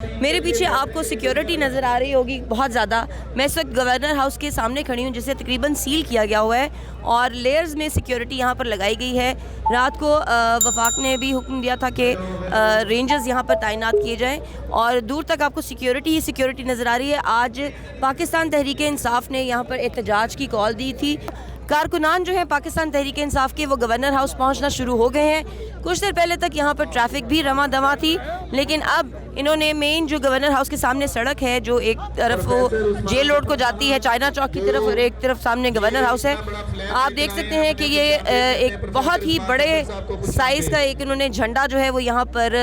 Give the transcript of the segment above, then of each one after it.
मेरे पीछे आपको सिक्योरिटी नज़र आ रही होगी बहुत ज़्यादा। मैं इस वक्त गवर्नर हाउस के सामने खड़ी हूँ जिसे तकरीबन सील किया गया हुआ है और लेयर्स में सिक्योरिटी यहाँ पर लगाई गई है। रात को वफाक ने भी हुक्म दिया था कि रेंजर्स यहाँ पर तैनात किए जाएं और दूर तक आपको सिक्योरिटी ही सिक्योरिटी नज़र आ रही है। आज पाकिस्तान तहरीक इंसाफ ने यहाँ पर एहतजाज की कॉल दी थी। कारकुनान जो है पाकिस्तान तहरीक इंसाफ के वो गवर्नर हाउस पहुंचना शुरू हो गए हैं। कुछ देर पहले तक यहाँ पर ट्रैफिक भी रमा दमा थी, लेकिन अब इन्होंने मेन जो गवर्नर हाउस के सामने सड़क है जो एक तरफ वो जेल रोड को जाती है चाइना चौक की तरफ और एक तरफ सामने गवर्नर हाउस है। आप देख सकते हैं कि ये एक बहुत ही बड़े साइज़ का एक इन्होंने झंडा जो है वो यहाँ पर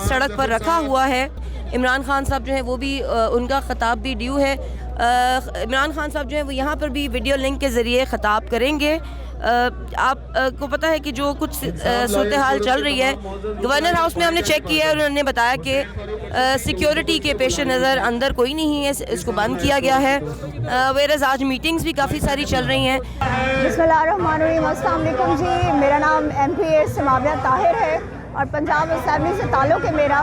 सड़क पर रखा हुआ है। इमरान खान साहब जो है वो भी उनका ख़ताब भी ड्यू है। इमरान खान साहब जो है वो यहाँ पर भी वीडियो लिंक के ज़रिए ख़ताब करेंगे। आपको पता है कि जो कुछ सूरत हाल चल रही है गवर्नर हाउस में हमने चेक किया है और उन्होंने बताया कि सिक्योरिटी के पेश नज़र अंदर कोई नहीं है, इसको बंद किया गया है। वेरस आज मीटिंग्स भी काफ़ी सारी चल रही हैं। बिस्मिल्लाहिर्रहमानिर्रहीम, अस्सलाम वालेकुम जी। मेरा नाम MP समाविया ताहिर है और पंजाब असेंबली से ताल्लुक़ है मेरा।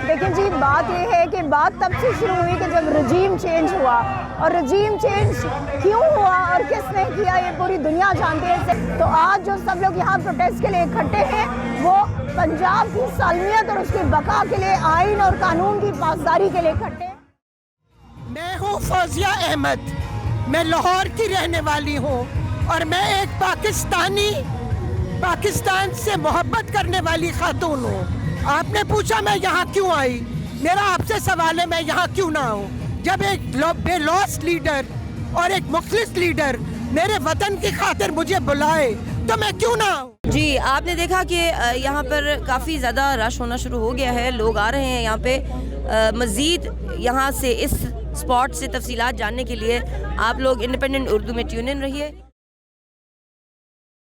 लेकिन जी बात यह है कि बात तब से शुरू हुई कि जब रजीम चेंज हुआ, और रजीम चेंज क्यों हुआ और किसने किया ये पूरी दुनिया जानती है। तो आज जो सब लोग यहाँ प्रोटेस्ट के लिए इकट्ठे हैं वो पंजाब की सालमियत और उसकी बका के लिए, आइन और कानून की पासदारी के लिए इकट्ठे हैं। मैं हूँ फौजिया अहमद, मैं लाहौर की रहने वाली हूँ और मैं एक पाकिस्तान से मोहब्बत करने वाली खातून हूँ। आपने पूछा मैं यहाँ क्यों आई, मेरा आपसे सवाल है मैं यहाँ क्यों ना आऊँ। जब एक बेलौस लीडर और एक मुखलिस लीडर मेरे वतन की खातिर मुझे बुलाए तो मैं क्यों ना आऊँ। जी आपने देखा कि यहाँ पर काफ़ी ज़्यादा रश होना शुरू हो गया है, लोग आ रहे हैं यहाँ पे। मज़ीद यहाँ से इस स्पॉट से तफसीलात जानने के लिए आप लोग इंडिपेंडेंट उर्दू में ट्यून इन रहिए।